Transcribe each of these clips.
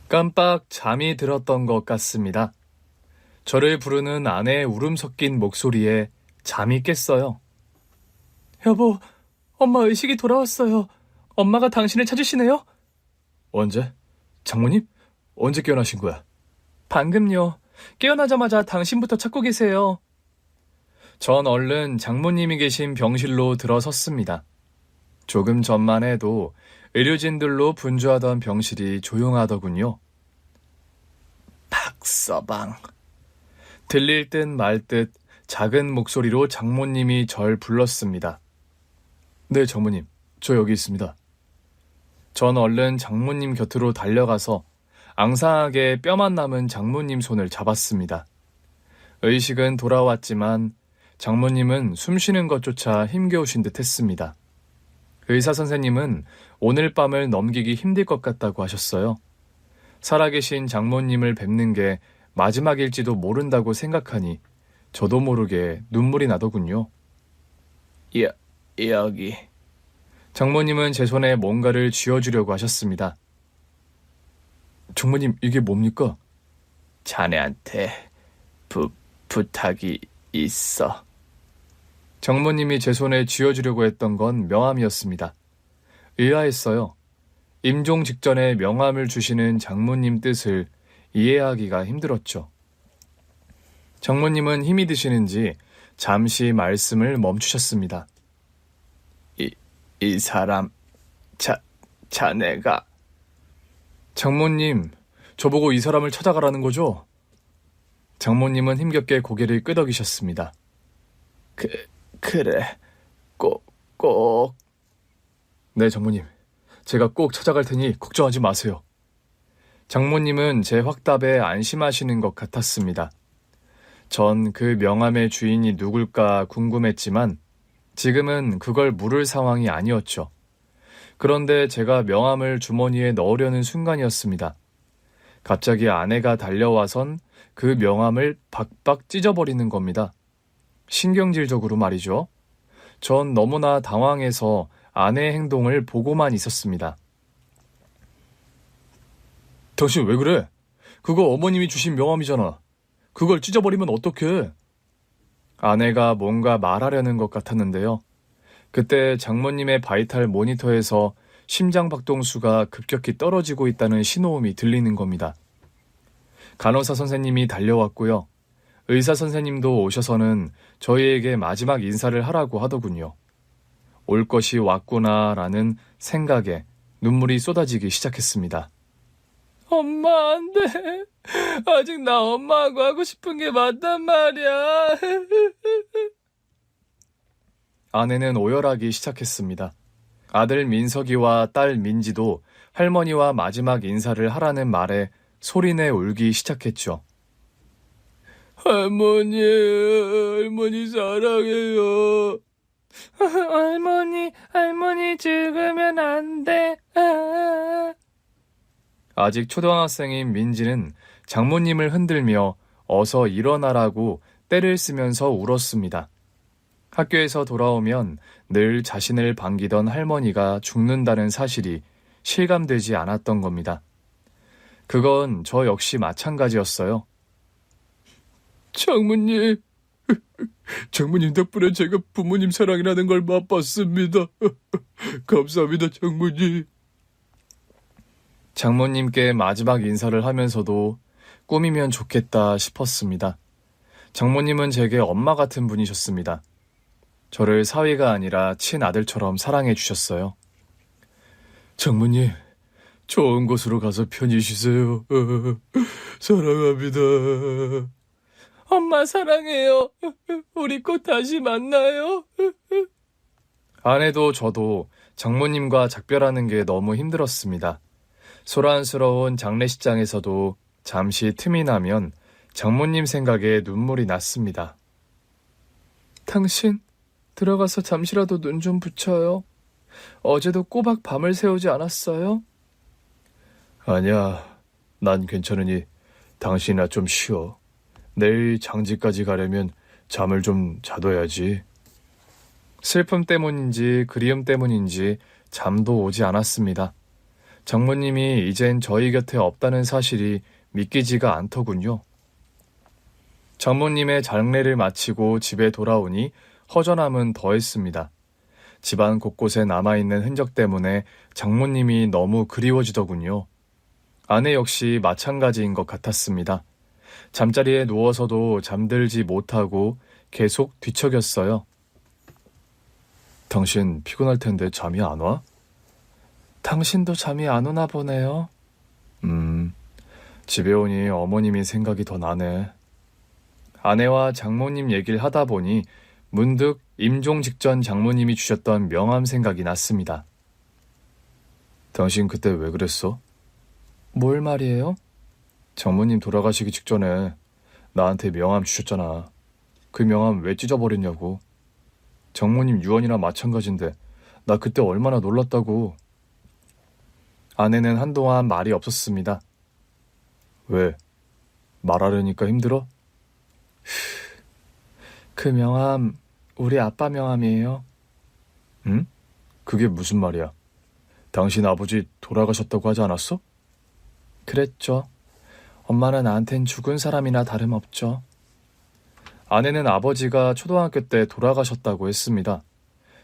깜빡 잠이 들었던 것 같습니다. 저를 부르는 아내의 울음 섞인 목소리에 잠이 깼어요. 여보, 엄마 의식이 돌아왔어요. 엄마가 당신을 찾으시네요? 언제? 장모님? 언제 깨어나신 거야? 방금요. 깨어나자마자 당신부터 찾고 계세요. 전 얼른 장모님이 계신 병실로 들어섰습니다. 조금 전만 해도 의료진들로 분주하던 병실이 조용하더군요. 박서방. 들릴 듯 말 듯 작은 목소리로 장모님이 절 불렀습니다. 네, 장모님. 저 여기 있습니다. 전 얼른 장모님 곁으로 달려가서 앙상하게 뼈만 남은 장모님 손을 잡았습니다. 의식은 돌아왔지만 장모님은 숨쉬는 것조차 힘겨우신 듯 했습니다. 의사 선생님은 오늘 밤을 넘기기 힘들 것 같다고 하셨어요. 살아계신 장모님을 뵙는 게 마지막일지도 모른다고 생각하니 저도 모르게 눈물이 나더군요. 여기. 장모님은 제 손에 뭔가를 쥐어주려고 하셨습니다. 장모님, 이게 뭡니까? 자네한테 부탁이 있어. 장모님이 제 손에 쥐어주려고 했던 건 명함이었습니다. 의아했어요. 임종 직전에 명함을 주시는 장모님 뜻을 이해하기가 힘들었죠. 장모님은 힘이 드시는지 잠시 말씀을 멈추셨습니다. 이 사람, 자네가. 장모님, 저보고 이 사람을 찾아가라는 거죠? 장모님은 힘겹게 고개를 끄덕이셨습니다. 그래, 꼭. 네, 장모님. 제가 꼭 찾아갈 테니 걱정하지 마세요. 장모님은 제 확답에 안심하시는 것 같았습니다. 전 그 명함의 주인이 누굴까 궁금했지만 지금은 그걸 물을 상황이 아니었죠. 그런데 제가 명함을 주머니에 넣으려는 순간이었습니다. 갑자기 아내가 달려와선 그 명함을 박박 찢어버리는 겁니다. 신경질적으로 말이죠. 전 너무나 당황해서 아내의 행동을 보고만 있었습니다. 당신 왜 그래? 그거 어머님이 주신 명함이잖아. 그걸 찢어버리면 어떡해? 아내가 뭔가 말하려는 것 같았는데요. 그때 장모님의 바이탈 모니터에서 심장박동수가 급격히 떨어지고 있다는 신호음이 들리는 겁니다. 간호사 선생님이 달려왔고요. 의사 선생님도 오셔서는 저희에게 마지막 인사를 하라고 하더군요. 올 것이 왔구나라는 생각에 눈물이 쏟아지기 시작했습니다. 엄마, 안 돼. 아직 나 엄마하고 하고 싶은 게 맞단 말이야. 아내는 오열하기 시작했습니다. 아들 민석이와 딸 민지도 할머니와 마지막 인사를 하라는 말에 소리내 울기 시작했죠. 할머니 사랑해요. 할머니 죽으면 안 돼. 아직 초등학생인 민지는 장모님을 흔들며 어서 일어나라고 떼를 쓰면서 울었습니다. 학교에서 돌아오면 늘 자신을 반기던 할머니가 죽는다는 사실이 실감되지 않았던 겁니다. 그건 저 역시 마찬가지였어요. 장모님 덕분에 제가 부모님 사랑이라는 걸 맛봤습니다. 감사합니다, 장모님. 장모님께 마지막 인사를 하면서도 꿈이면 좋겠다 싶었습니다. 장모님은 제게 엄마 같은 분이셨습니다. 저를 사위가 아니라 친아들처럼 사랑해 주셨어요. 장모님, 좋은 곳으로 가서 편히 쉬세요. 사랑합니다. 엄마 사랑해요. 우리 꼭 다시 만나요. 아내도 저도 장모님과 작별하는 게 너무 힘들었습니다. 소란스러운 장례식장에서도 잠시 틈이 나면 장모님 생각에 눈물이 났습니다. 당신 들어가서 잠시라도 눈 좀 붙여요. 어제도 꼬박 밤을 새우지 않았어요? 아니야, 난 괜찮으니 당신이나 좀 쉬어. 내일 장지까지 가려면 잠을 좀 자둬야지. 슬픔 때문인지 그리움 때문인지 잠도 오지 않았습니다. 장모님이 이젠 저희 곁에 없다는 사실이 믿기지가 않더군요. 장모님의 장례를 마치고 집에 돌아오니 허전함은 더했습니다. 집안 곳곳에 남아있는 흔적 때문에 장모님이 너무 그리워지더군요. 아내 역시 마찬가지인 것 같았습니다. 잠자리에 누워서도 잠들지 못하고 계속 뒤척였어요. 당신 피곤할 텐데 잠이 안 와? 당신도 잠이 안 오나 보네요. 집에 오니 어머님이 생각이 더 나네. 아내와 장모님 얘기를 하다 보니 문득 임종 직전 장모님이 주셨던 명함 생각이 났습니다. 당신 그때 왜 그랬어? 뭘 말이에요? 장모님 돌아가시기 직전에 나한테 명함 주셨잖아. 그 명함 왜 찢어버렸냐고. 장모님 유언이나 마찬가지인데 나 그때 얼마나 놀랐다고. 아내는 한동안 말이 없었습니다. 왜? 말하려니까 힘들어? 그 명함 우리 아빠 명함이에요. 응? 그게 무슨 말이야? 당신 아버지 돌아가셨다고 하지 않았어? 그랬죠. 엄마는 나한텐 죽은 사람이나 다름없죠. 아내는 아버지가 초등학교 때 돌아가셨다고 했습니다.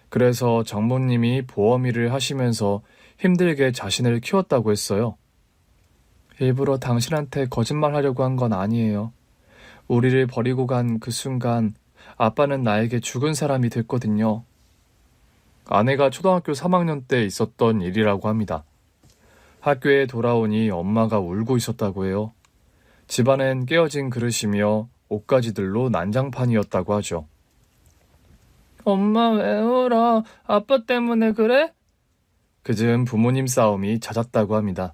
그래서 장모님이 보험 일을 하시면서 힘들게 자신을 키웠다고 했어요. 일부러 당신한테 거짓말하려고 한 건 아니에요. 우리를 버리고 간 그 순간 아빠는 나에게 죽은 사람이 됐거든요. 아내가 초등학교 3학년 때 있었던 일이라고 합니다. 학교에 돌아오니 엄마가 울고 있었다고 해요. 집안엔 깨어진 그릇이며 옷가지들로 난장판이었다고 하죠. 엄마 왜 울어? 아빠 때문에 그래? 그즈음 부모님 싸움이 잦았다고 합니다.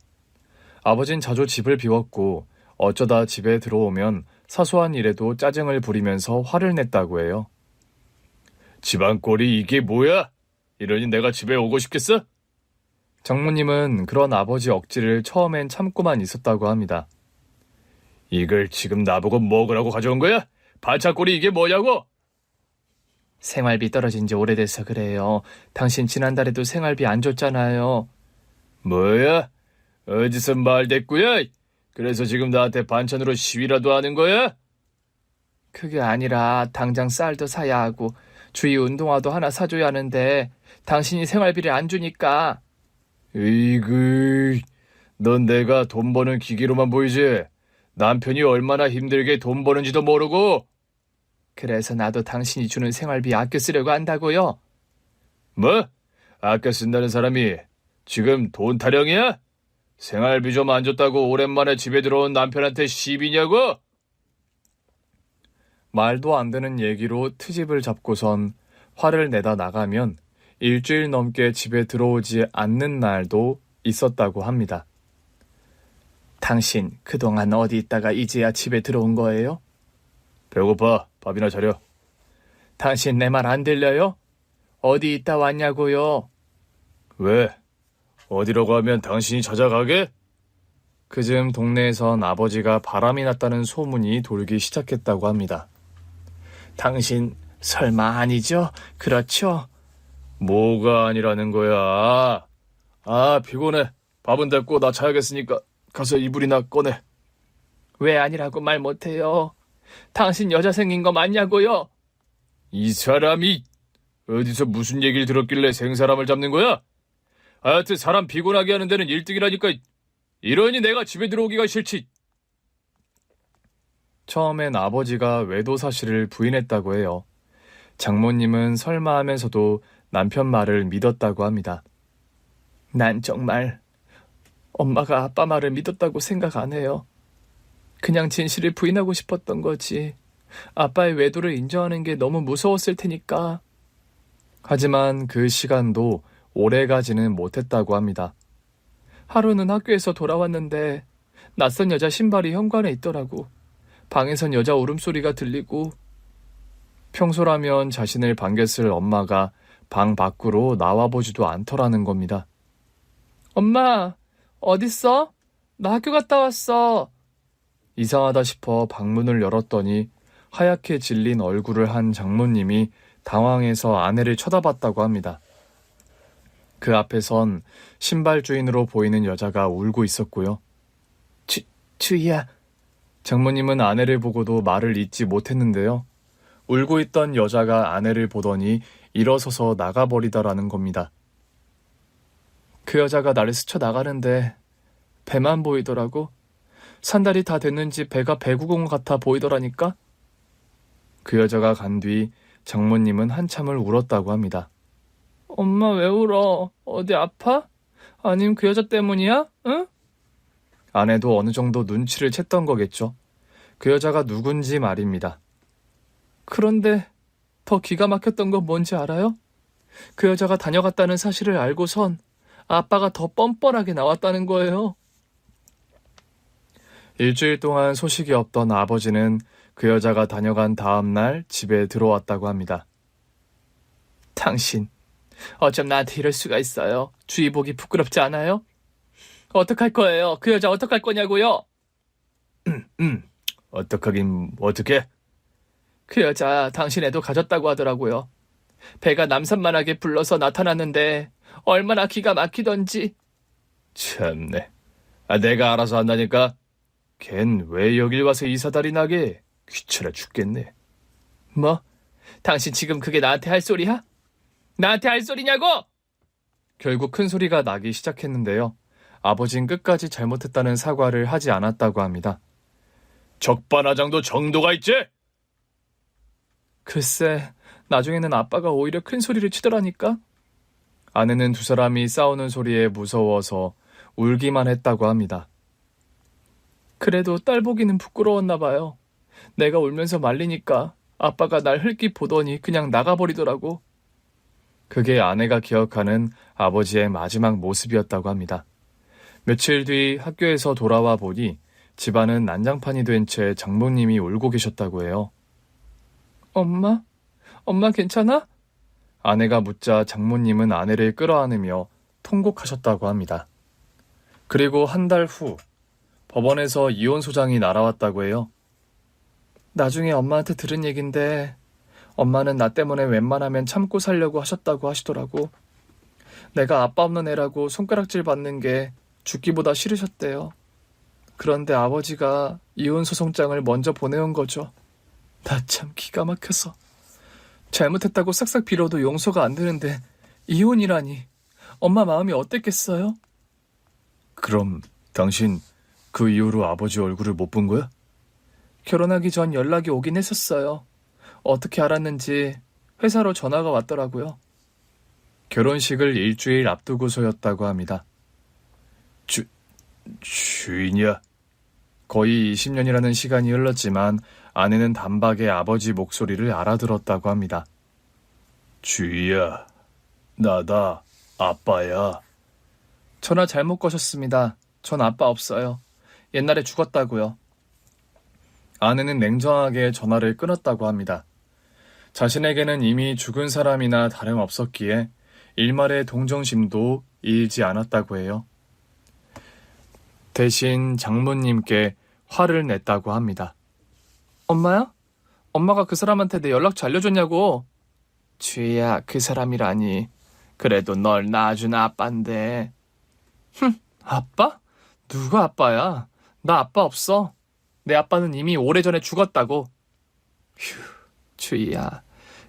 아버진 자주 집을 비웠고 어쩌다 집에 들어오면 사소한 일에도 짜증을 부리면서 화를 냈다고 해요. 집안 꼴이 이게 뭐야? 이러니 내가 집에 오고 싶겠어? 장모님은 그런 아버지 억지를 처음엔 참고만 있었다고 합니다. 이걸 지금 나보고 먹으라고 가져온 거야? 반찬꼴이 이게 뭐냐고? 생활비 떨어진 지 오래돼서 그래요. 당신 지난달에도 생활비 안 줬잖아요. 뭐야? 어디서 말대꾸야? 그래서 지금 나한테 반찬으로 시위라도 하는 거야? 그게 아니라 당장 쌀도 사야 하고 주위 운동화도 하나 사줘야 하는데 당신이 생활비를 안 주니까. 으이그, 넌 내가 돈 버는 기계로만 보이지? 남편이 얼마나 힘들게 돈 버는지도 모르고. 그래서 나도 당신이 주는 생활비 아껴 쓰려고 한다고요. 뭐? 아껴 쓴다는 사람이 지금 돈 타령이야? 생활비 좀 안 줬다고 오랜만에 집에 들어온 남편한테 시비냐고? 말도 안 되는 얘기로 트집을 잡고선 화를 내다 나가면 일주일 넘게 집에 들어오지 않는 날도 있었다고 합니다. 당신 그동안 어디 있다가 이제야 집에 들어온 거예요? 배고파. 밥이나 차려. 당신 내 말 안 들려요? 어디 있다 왔냐고요? 왜? 어디라고 하면 당신이 찾아가게? 그즈음 동네에선 아버지가 바람이 났다는 소문이 돌기 시작했다고 합니다. 당신 설마 아니죠? 그렇죠? 뭐가 아니라는 거야? 피곤해. 밥은 됐고 나 자야겠으니까 가서 이불이나 꺼내. 왜 아니라고 말 못해요? 당신 여자 생긴 거 맞냐고요? 이 사람이 어디서 무슨 얘기를 들었길래 생사람을 잡는 거야? 하여튼 사람 피곤하게 하는 데는 1등이라니까. 이러니 내가 집에 들어오기가 싫지. 처음엔 아버지가 외도 사실을 부인했다고 해요. 장모님은 설마 하면서도 남편 말을 믿었다고 합니다. 난 정말 엄마가 아빠 말을 믿었다고 생각 안 해요. 그냥 진실을 부인하고 싶었던 거지. 아빠의 외도를 인정하는 게 너무 무서웠을 테니까. 하지만 그 시간도 오래 가지는 못했다고 합니다. 하루는 학교에서 돌아왔는데 낯선 여자 신발이 현관에 있더라고. 방에선 여자 울음소리가 들리고. 평소라면 자신을 반겼을 엄마가 방 밖으로 나와보지도 않더라는 겁니다. 엄마, 어딨어? 나 학교 갔다 왔어. 이상하다 싶어 방문을 열었더니 하얗게 질린 얼굴을 한 장모님이 당황해서 아내를 쳐다봤다고 합니다. 그 앞에선 신발 주인으로 보이는 여자가 울고 있었고요. 주희야. 장모님은 아내를 보고도 말을 잇지 못했는데요. 울고 있던 여자가 아내를 보더니 일어서서 나가버리더라는 겁니다. 그 여자가 나를 스쳐 나가는데 배만 보이더라고. 산달이 다 됐는지 배가 배구공 같아 보이더라니까. 그 여자가 간 뒤 장모님은 한참을 울었다고 합니다. 엄마 왜 울어? 어디 아파? 아님 그 여자 때문이야? 응? 아내도 어느 정도 눈치를 챘던 거겠죠. 그 여자가 누군지 말입니다. 그런데 더 기가 막혔던 건 뭔지 알아요? 그 여자가 다녀갔다는 사실을 알고선 아빠가 더 뻔뻔하게 나왔다는 거예요. 일주일 동안 소식이 없던 아버지는 그 여자가 다녀간 다음 날 집에 들어왔다고 합니다. 당신, 어쩜 나한테 이럴 수가 있어요? 주의 보기 부끄럽지 않아요? 어떡할 거예요? 그 여자 어떡할 거냐고요? 어떡하긴 어떡해? 그 여자 당신 애도 가졌다고 하더라고요. 배가 남산만하게 불러서 나타났는데 얼마나 기가 막히던지. 참네. 내가 알아서 한다니까. 걘 왜 여길 와서 이사다리 나게? 귀찮아 죽겠네. 뭐? 당신 지금 그게 나한테 할 소리야? 나한테 할 소리냐고! 결국 큰 소리가 나기 시작했는데요. 아버진 끝까지 잘못했다는 사과를 하지 않았다고 합니다. 적반하장도 정도가 있지? 글쎄, 나중에는 아빠가 오히려 큰 소리를 치더라니까. 아내는 두 사람이 싸우는 소리에 무서워서 울기만 했다고 합니다. 그래도 딸 보기는 부끄러웠나 봐요. 내가 울면서 말리니까 아빠가 날 흘낏 보더니 그냥 나가버리더라고. 그게 아내가 기억하는 아버지의 마지막 모습이었다고 합니다. 며칠 뒤 학교에서 돌아와 보니 집안은 난장판이 된 채 장모님이 울고 계셨다고 해요. 엄마? 엄마 괜찮아? 아내가 묻자 장모님은 아내를 끌어안으며 통곡하셨다고 합니다. 그리고 한 달 후 법원에서 이혼 소장이 날아왔다고 해요. 나중에 엄마한테 들은 얘긴데 엄마는 나 때문에 웬만하면 참고 살려고 하셨다고 하시더라고. 내가 아빠 없는 애라고 손가락질 받는 게 죽기보다 싫으셨대요. 그런데 아버지가 이혼 소송장을 먼저 보내온 거죠. 나 참 기가 막혀서. 잘못했다고 싹싹 빌어도 용서가 안 되는데 이혼이라니. 엄마 마음이 어땠겠어요? 그럼 당신 그 이후로 아버지 얼굴을 못 본 거야? 결혼하기 전 연락이 오긴 했었어요. 어떻게 알았는지 회사로 전화가 왔더라고요. 결혼식을 일주일 앞두고서였다고 합니다. 주인이야? 거의 20년이라는 시간이 흘렀지만 아내는 단박에 아버지 목소리를 알아들었다고 합니다. 주희야, 나다, 아빠야. 전화 잘못 거셨습니다. 전 아빠 없어요. 옛날에 죽었다고요. 아내는 냉정하게 전화를 끊었다고 합니다. 자신에게는 이미 죽은 사람이나 다름없었기에 일말의 동정심도 일지 않았다고 해요. 대신 장모님께 화를 냈다고 합니다. 엄마야? 엄마가 그 사람한테 내 연락처 알려줬냐고. 주희야, 그 사람이라니. 그래도 널 낳아준 아빠인데. 아빠? 누가 아빠야? 나 아빠 없어. 내 아빠는 이미 오래전에 죽었다고. 휴, 주희야.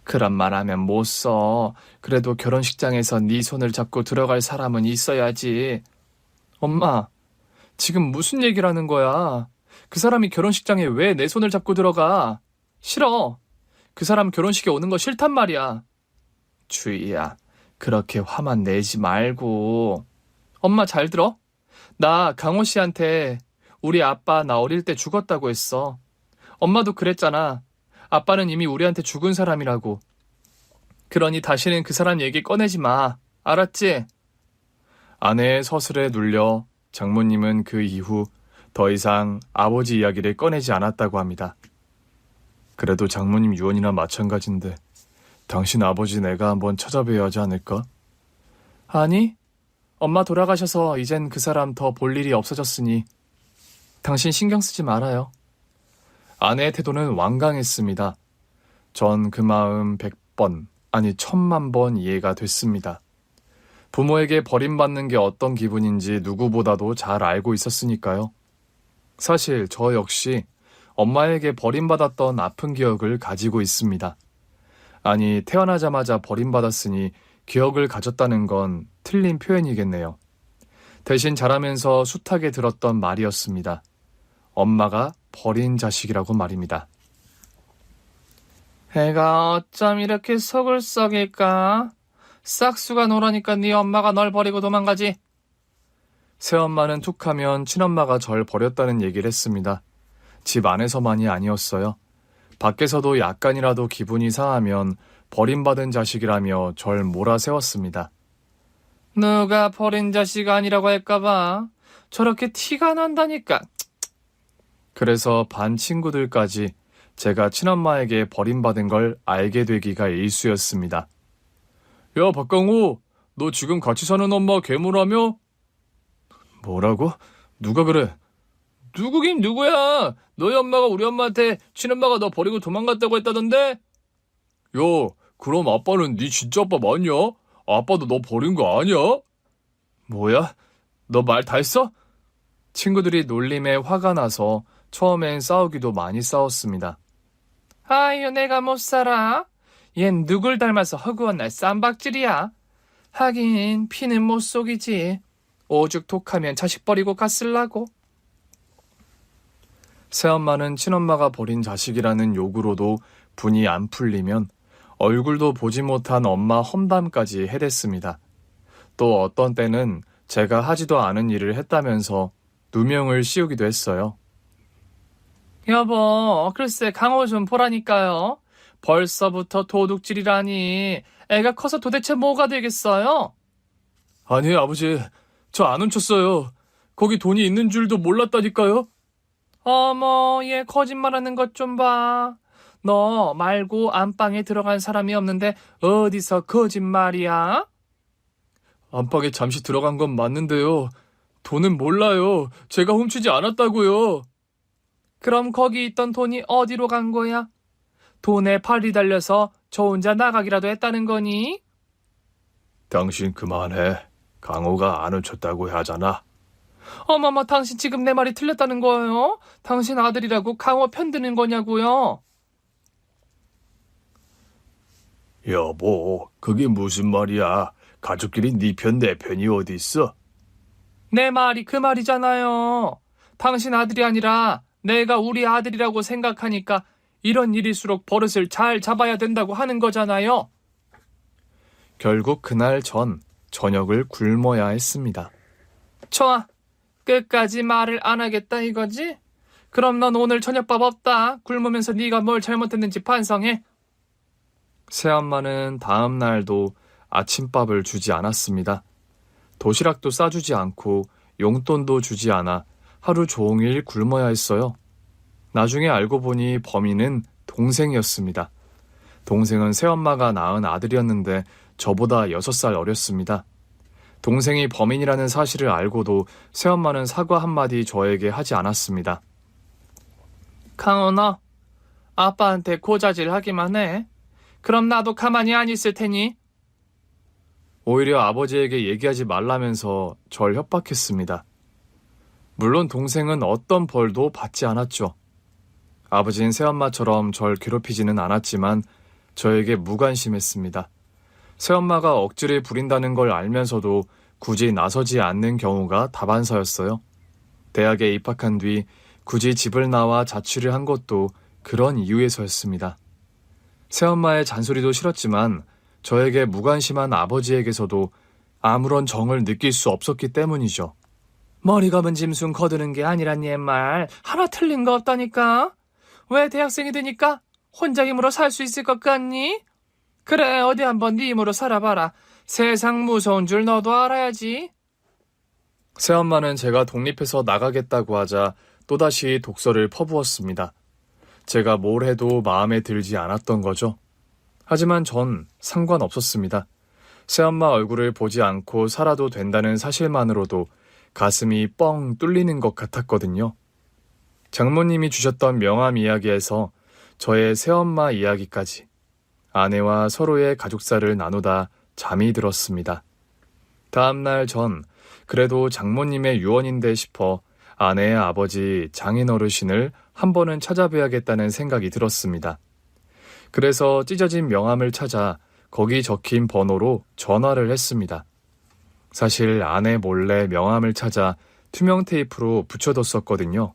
그런 말 하면 못 써. 그래도 결혼식장에서 네 손을 잡고 들어갈 사람은 있어야지. 엄마, 지금 무슨 얘기를 하는 거야? 그 사람이 결혼식장에 왜 내 손을 잡고 들어가? 싫어. 그 사람 결혼식에 오는 거 싫단 말이야. 주희야, 그렇게 화만 내지 말고. 엄마 잘 들어? 나 강호 씨한테 우리 아빠 나 어릴 때 죽었다고 했어. 엄마도 그랬잖아. 아빠는 이미 우리한테 죽은 사람이라고. 그러니 다시는 그 사람 얘기 꺼내지 마. 알았지? 아내의 서술에 눌려 장모님은 그 이후 더 이상 아버지 이야기를 꺼내지 않았다고 합니다. 그래도 장모님 유언이나 마찬가지인데 당신 아버지 내가 한번 찾아뵈야 하지 않을까? 아니, 엄마 돌아가셔서 이젠 그 사람 더 볼 일이 없어졌으니 당신 신경 쓰지 말아요. 아내의 태도는 완강했습니다. 전 그 마음 100번, 아니 1000만 번 이해가 됐습니다. 부모에게 버림받는 게 어떤 기분인지 누구보다도 잘 알고 있었으니까요. 사실 저 역시 엄마에게 버림받았던 아픈 기억을 가지고 있습니다. 아니, 태어나자마자 버림받았으니 기억을 가졌다는 건 틀린 표현이겠네요. 대신 자라면서 숱하게 들었던 말이었습니다. 엄마가 버린 자식이라고 말입니다. 애가 어쩜 이렇게 속을 썩일까? 싹수가 노라니까 네 엄마가 널 버리고 도망가지. 새엄마는 툭하면 친엄마가 절 버렸다는 얘기를 했습니다. 집 안에서만이 아니었어요. 밖에서도 약간이라도 기분이 상하면 버림받은 자식이라며 절 몰아세웠습니다. 누가 버린 자식 아니라고 할까봐 저렇게 티가 난다니까. 그래서 반 친구들까지 제가 친엄마에게 버림받은 걸 알게 되기가 일쑤였습니다. 야, 박강호, 너 지금 같이 사는 엄마 괴물하며? 뭐라고? 누가 그래? 누구긴 누구야? 너희 엄마가 우리 엄마한테 친엄마가 너 버리고 도망갔다고 했다던데? 야, 그럼 아빠는 네 진짜 아빠 맞냐? 아빠도 너 버린 거 아니야? 뭐야? 너 말 다 했어? 친구들이 놀림에 화가 나서 처음엔 싸우기도 많이 싸웠습니다. 아유, 내가 못 살아. 얜 누굴 닮아서 허구한 날 쌈박질이야. 하긴 피는 못 속이지. 오죽 독하면 자식 버리고 갔을라고. 새엄마는 친엄마가 버린 자식이라는 욕으로도 분이 안 풀리면 얼굴도 보지 못한 엄마 험담까지 해댔습니다. 또 어떤 때는 제가 하지도 않은 일을 했다면서 누명을 씌우기도 했어요. 여보, 글쎄 강호 좀 보라니까요. 벌써부터 도둑질이라니. 애가 커서 도대체 뭐가 되겠어요? 아니, 아버지, 저 안 훔쳤어요. 거기 돈이 있는 줄도 몰랐다니까요. 어머, 얘 거짓말하는 것 좀 봐. 너 말고 안방에 들어간 사람이 없는데 어디서 거짓말이야? 안방에 잠시 들어간 건 맞는데요. 돈은 몰라요. 제가 훔치지 않았다고요. 그럼 거기 있던 돈이 어디로 간 거야? 돈에 팔이 달려서 저 혼자 나가기라도 했다는 거니? 당신 그만해. 강호가 안 훔쳤다고 하잖아. 어머머, 당신 지금 내 말이 틀렸다는 거예요? 당신 아들이라고 강호 편드는 거냐고요? 여보, 그게 무슨 말이야? 가족끼리 네 편 내 편이 어디 있어? 내 말이 그 말이잖아요. 당신 아들이 아니라 내가 우리 아들이라고 생각하니까 이런 일일수록 버릇을 잘 잡아야 된다고 하는 거잖아요. 결국 그날 전 저녁을 굶어야 했습니다. 좋아. 끝까지 말을 안 하겠다 이거지? 그럼 넌 오늘 저녁밥 없다. 굶으면서 네가 뭘 잘못했는지 반성해. 새엄마는 다음 날도 아침밥을 주지 않았습니다. 도시락도 싸주지 않고 용돈도 주지 않아 하루 종일 굶어야 했어요. 나중에 알고 보니 범인은 동생이었습니다. 동생은 새엄마가 낳은 아들이었는데 저보다 6살 어렸습니다. 동생이 범인이라는 사실을 알고도 새엄마는 사과 한마디 저에게 하지 않았습니다. 강호, 너 아빠한테 고자질 하기만 해. 그럼 나도 가만히 안 있을 테니. 오히려 아버지에게 얘기하지 말라면서 절 협박했습니다. 물론 동생은 어떤 벌도 받지 않았죠. 아버지는 새엄마처럼 절 괴롭히지는 않았지만 저에게 무관심했습니다. 새엄마가 억지를 부린다는 걸 알면서도 굳이 나서지 않는 경우가 다반사였어요. 대학에 입학한 뒤 굳이 집을 나와 자취를 한 것도 그런 이유에서였습니다. 새엄마의 잔소리도 싫었지만 저에게 무관심한 아버지에게서도 아무런 정을 느낄 수 없었기 때문이죠. 머리 감은 짐승 거두는 게 아니란 옛말 하나 틀린 거 없다니까? 왜 대학생이 되니까 혼자 힘으로 살 수 있을 것 같니? 그래, 어디 한번 네 힘으로 살아봐라. 세상 무서운 줄 너도 알아야지. 새엄마는 제가 독립해서 나가겠다고 하자 또다시 독서를 퍼부었습니다. 제가 뭘 해도 마음에 들지 않았던 거죠. 하지만 전 상관없었습니다. 새엄마 얼굴을 보지 않고 살아도 된다는 사실만으로도 가슴이 뻥 뚫리는 것 같았거든요. 장모님이 주셨던 명함 이야기에서 저의 새엄마 이야기까지 아내와 서로의 가족사를 나누다 잠이 들었습니다. 다음날 전 그래도 장모님의 유언인데 싶어 아내의 아버지 장인 어르신을 한 번은 찾아뵈야겠다는 생각이 들었습니다. 그래서 찢어진 명함을 찾아 거기 적힌 번호로 전화를 했습니다. 사실 아내 몰래 명함을 찾아 투명 테이프로 붙여뒀었거든요.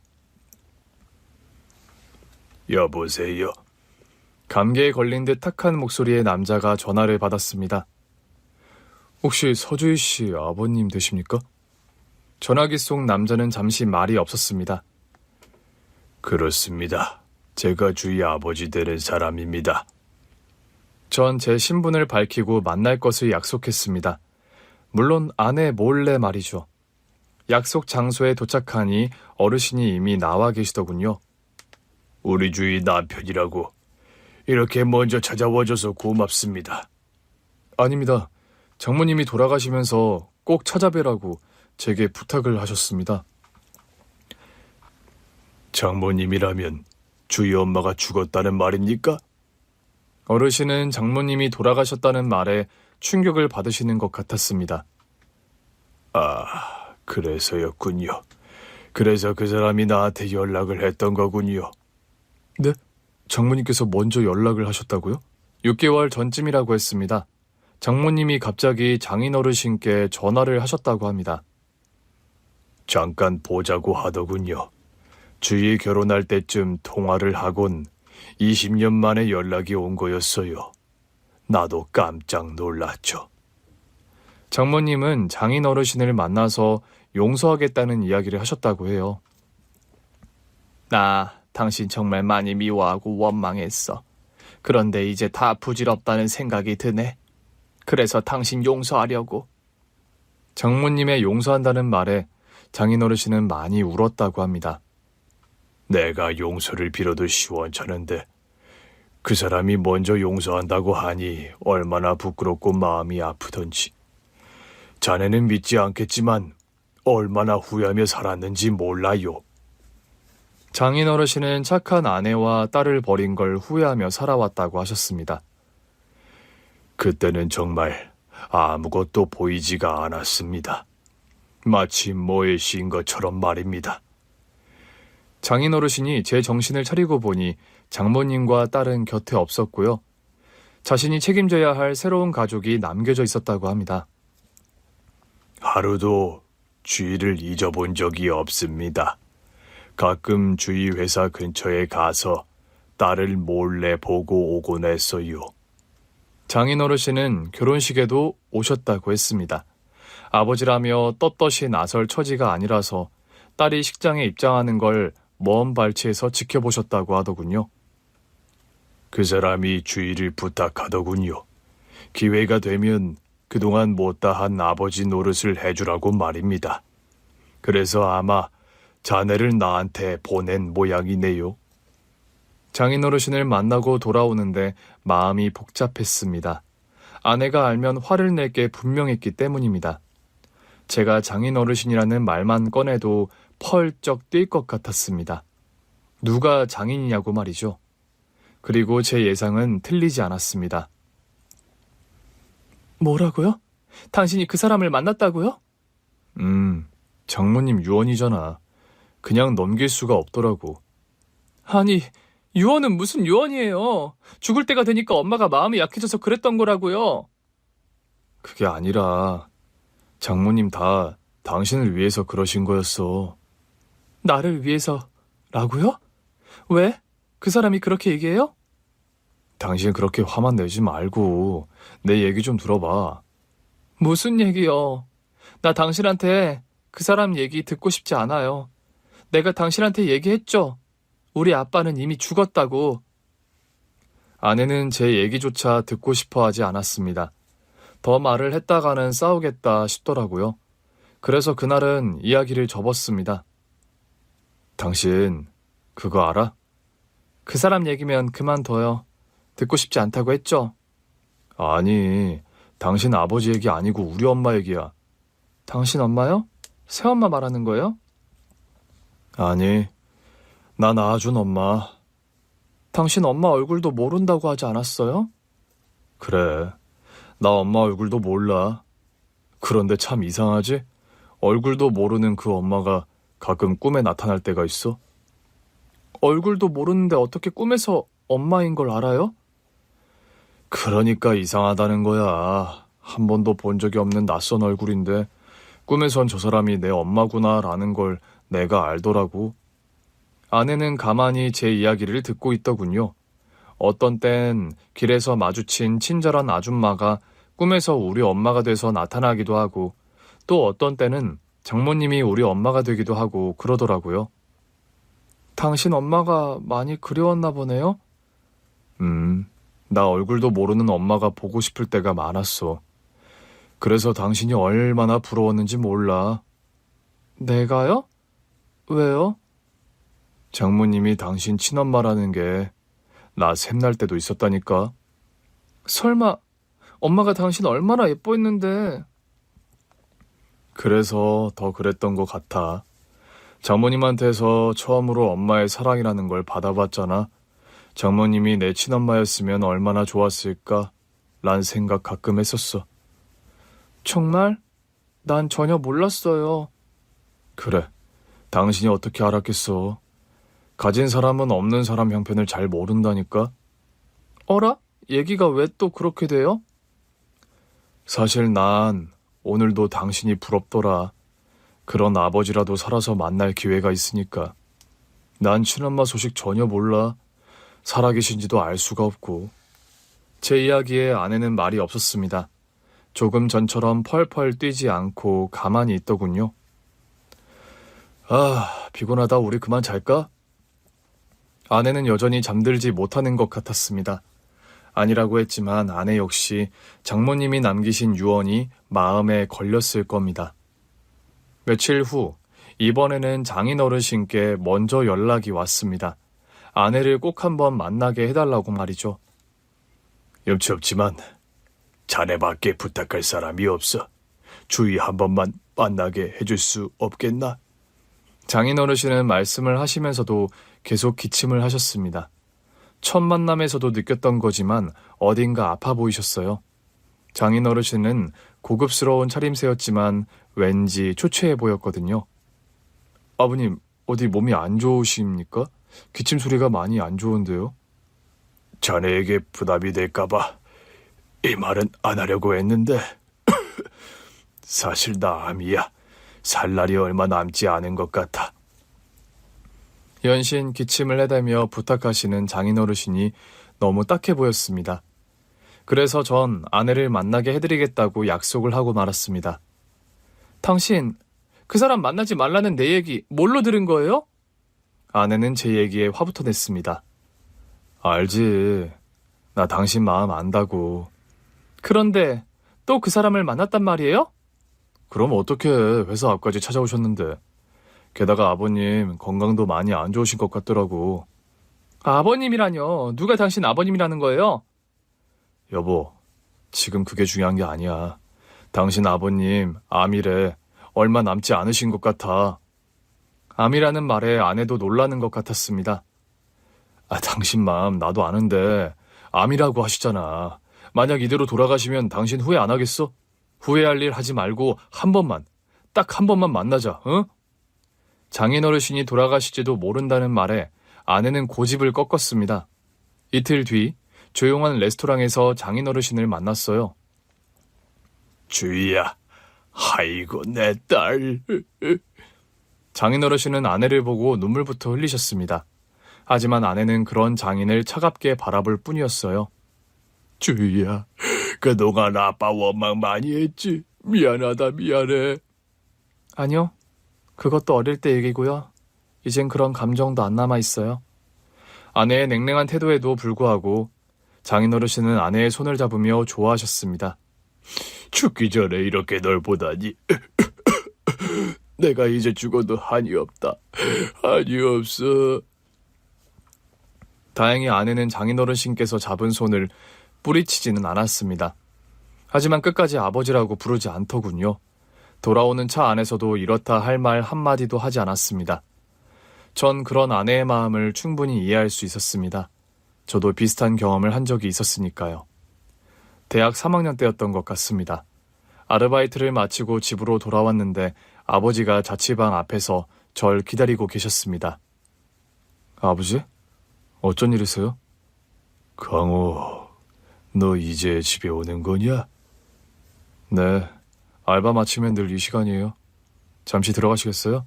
여보세요. 감기에 걸린 듯 탁한 목소리의 남자가 전화를 받았습니다. 혹시 서주희 씨 아버님 되십니까? 전화기 속 남자는 잠시 말이 없었습니다. 그렇습니다. 제가 주희 아버지 되는 사람입니다. 전 제 신분을 밝히고 만날 것을 약속했습니다. 물론 아내 몰래 말이죠. 약속 장소에 도착하니 어르신이 이미 나와 계시더군요. 우리 주희 남편이라고. 이렇게 먼저 찾아와줘서 고맙습니다. 아닙니다. 장모님이 돌아가시면서 꼭 찾아뵈라고 제게 부탁을 하셨습니다. 장모님이라면 주희 엄마가 죽었다는 말입니까? 어르신은 장모님이 돌아가셨다는 말에 충격을 받으시는 것 같았습니다. 아, 그래서였군요. 그래서 그 사람이 나한테 연락을 했던 거군요. 네? 장모님께서 먼저 연락을 하셨다고요? 6개월 전쯤이라고 했습니다. 장모님이 갑자기 장인 어르신께 전화를 하셨다고 합니다. 잠깐 보자고 하더군요. 주희 결혼할 때쯤 통화를 하곤 20년 만에 연락이 온 거였어요. 나도 깜짝 놀랐죠. 장모님은 장인 어르신을 만나서 용서하겠다는 이야기를 하셨다고 해요. 나 당신 정말 많이 미워하고 원망했어. 그런데 이제 다 부질없다는 생각이 드네. 그래서 당신 용서하려고. 장모님의 용서한다는 말에 장인 어르신은 많이 울었다고 합니다. 내가 용서를 빌어도 시원찮은데 그 사람이 먼저 용서한다고 하니 얼마나 부끄럽고 마음이 아프던지. 자네는 믿지 않겠지만 얼마나 후회하며 살았는지 몰라요. 장인 어르신은 착한 아내와 딸을 버린 걸 후회하며 살아왔다고 하셨습니다. 그때는 정말 아무것도 보이지가 않았습니다. 마치 뭐에 씌인 것처럼 말입니다. 장인 어르신이 제 정신을 차리고 보니 장모님과 딸은 곁에 없었고요. 자신이 책임져야 할 새로운 가족이 남겨져 있었다고 합니다. 하루도 주희를 잊어본 적이 없습니다. 가끔 주희 회사 근처에 가서 딸을 몰래 보고 오곤 했어요. 장인 어르신은 결혼식에도 오셨다고 했습니다. 아버지라며 떳떳이 나설 처지가 아니라서 딸이 식장에 입장하는 걸 먼 발치에서 지켜보셨다고 하더군요. 그 사람이 주희를 부탁하더군요. 기회가 되면 그동안 못다한 아버지 노릇을 해주라고 말입니다. 그래서 아마 자네를 나한테 보낸 모양이네요. 장인 어르신을 만나고 돌아오는데 마음이 복잡했습니다. 아내가 알면 화를 낼 게 분명했기 때문입니다. 제가 장인 어르신이라는 말만 꺼내도 펄쩍 뛸 것 같았습니다. 누가 장인이냐고 말이죠. 그리고 제 예상은 틀리지 않았습니다. 뭐라고요? 당신이 그 사람을 만났다고요? 장모님 유언이잖아. 그냥 넘길 수가 없더라고. 아니, 유언은 무슨 유언이에요. 죽을 때가 되니까 엄마가 마음이 약해져서 그랬던 거라고요. 그게 아니라 장모님 다 당신을 위해서 그러신 거였어. 나를 위해서라고요? 왜? 그 사람이 그렇게 얘기해요? 당신 그렇게 화만 내지 말고 내 얘기 좀 들어봐. 무슨 얘기요? 나 당신한테 그 사람 얘기 듣고 싶지 않아요. 내가 당신한테 얘기했죠. 우리 아빠는 이미 죽었다고. 아내는 제 얘기조차 듣고 싶어 하지 않았습니다. 더 말을 했다가는 싸우겠다 싶더라고요. 그래서 그날은 이야기를 접었습니다. 당신 그거 알아? 그 사람 얘기면 그만둬요. 듣고 싶지 않다고 했죠? 아니, 당신 아버지 얘기 아니고 우리 엄마 얘기야. 당신 엄마요? 새엄마 말하는 거예요? 아니, 나 낳아준 엄마. 당신 엄마 얼굴도 모른다고 하지 않았어요? 그래, 나 엄마 얼굴도 몰라. 그런데 참 이상하지? 얼굴도 모르는 그 엄마가 가끔 꿈에 나타날 때가 있어. 얼굴도 모르는데 어떻게 꿈에서 엄마인 걸 알아요? 그러니까 이상하다는 거야. 한 번도 본 적이 없는 낯선 얼굴인데 꿈에선 저 사람이 내 엄마구나라는 걸 내가 알더라고. 아내는 가만히 제 이야기를 듣고 있더군요. 어떤 땐 길에서 마주친 친절한 아줌마가 꿈에서 우리 엄마가 돼서 나타나기도 하고 또 어떤 때는 장모님이 우리 엄마가 되기도 하고 그러더라고요. 당신 엄마가 많이 그리웠나 보네요? 나 얼굴도 모르는 엄마가 보고 싶을 때가 많았어. 그래서 당신이 얼마나 부러웠는지 몰라. 내가요? 왜요? 장모님이 당신 친엄마라는 게 나 샘날 때도 있었다니까. 설마 엄마가 당신 얼마나 예뻐했는데. 그래서 더 그랬던 것 같아. 장모님한테서 처음으로 엄마의 사랑이라는 걸 받아봤잖아. 장모님이 내 친엄마였으면 얼마나 좋았을까? 란 생각 가끔 했었어. 정말? 난 전혀 몰랐어요. 그래, 당신이 어떻게 알았겠어. 가진 사람은 없는 사람 형편을 잘 모른다니까. 어라? 얘기가 왜 또 그렇게 돼요? 사실 난 오늘도 당신이 부럽더라. 그런 아버지라도 살아서 만날 기회가 있으니까. 난 친엄마 소식 전혀 몰라. 살아계신지도 알 수가 없고. 제 이야기에 아내는 말이 없었습니다. 조금 전처럼 펄펄 뛰지 않고 가만히 있더군요. 피곤하다. 우리 그만 잘까? 아내는 여전히 잠들지 못하는 것 같았습니다. 아니라고 했지만 아내 역시 장모님이 남기신 유언이 마음에 걸렸을 겁니다. 며칠 후 이번에는 장인어르신께 먼저 연락이 왔습니다. 아내를 꼭 한번 만나게 해달라고 말이죠. 염치 없지만 자네밖에 부탁할 사람이 없어. 주위 한 번만 만나게 해줄 수 없겠나? 장인어르신은 말씀을 하시면서도 계속 기침을 하셨습니다. 첫 만남에서도 느꼈던 거지만 어딘가 아파 보이셨어요. 장인어르신은 고급스러운 차림새였지만 왠지 초췌해 보였거든요. 아버님, 어디 몸이 안 좋으십니까? 기침 소리가 많이 안 좋은데요. 자네에게 부담이 될까봐 이 말은 안 하려고 했는데 사실 나 암이야. 살 날이 얼마 남지 않은 것 같아. 연신 기침을 해대며 부탁하시는 장인어르신이 너무 딱해 보였습니다. 그래서 전 아내를 만나게 해드리겠다고 약속을 하고 말았습니다. 당신, 그 사람 만나지 말라는 내 얘기 뭘로 들은 거예요? 아내는 제 얘기에 화부터 냈습니다. 알지. 나 당신 마음 안다고. 그런데 또 그 사람을 만났단 말이에요? 그럼 어떻게 회사 앞까지 찾아오셨는데. 게다가 아버님 건강도 많이 안 좋으신 것 같더라고. 아버님이라뇨? 누가 당신 아버님이라는 거예요? 여보, 지금 그게 중요한 게 아니야. 당신 아버님 암이래. 얼마 남지 않으신 것 같아. 암이라는 말에 아내도 놀라는 것 같았습니다. 당신 마음 나도 아는데 암이라고 하시잖아. 만약 이대로 돌아가시면 당신 후회 안 하겠어? 후회할 일 하지 말고 한 번만, 딱 한 번만 만나자, 응? 장인어르신이 돌아가실지도 모른다는 말에 아내는 고집을 꺾었습니다. 이틀 뒤 조용한 레스토랑에서 장인어르신을 만났어요. 주희야, 아이고 내 딸. 장인어르신은 아내를 보고 눈물부터 흘리셨습니다. 하지만 아내는 그런 장인을 차갑게 바라볼 뿐이었어요. 주희야, 그동안 아빠 원망 많이 했지. 미안하다, 미안해. 아니요. 그것도 어릴 때 얘기고요. 이젠 그런 감정도 안 남아있어요. 아내의 냉랭한 태도에도 불구하고 장인어르신은 아내의 손을 잡으며 좋아하셨습니다. 죽기 전에 이렇게 널 보다니. 내가 이제 죽어도 한이 없다. 한이 없어. 다행히 아내는 장인어르신께서 잡은 손을 뿌리치지는 않았습니다. 하지만 끝까지 아버지라고 부르지 않더군요. 돌아오는 차 안에서도 이렇다 할 말 한마디도 하지 않았습니다. 전 그런 아내의 마음을 충분히 이해할 수 있었습니다. 저도 비슷한 경험을 한 적이 있었으니까요. 대학 3학년 때였던 것 같습니다. 아르바이트를 마치고 집으로 돌아왔는데 아버지가 자취방 앞에서 절 기다리고 계셨습니다. 아버지? 어쩐 일이세요? 강호, 너 이제 집에 오는 거냐? 네, 알바 마치면 늘 이 시간이에요. 잠시 들어가시겠어요?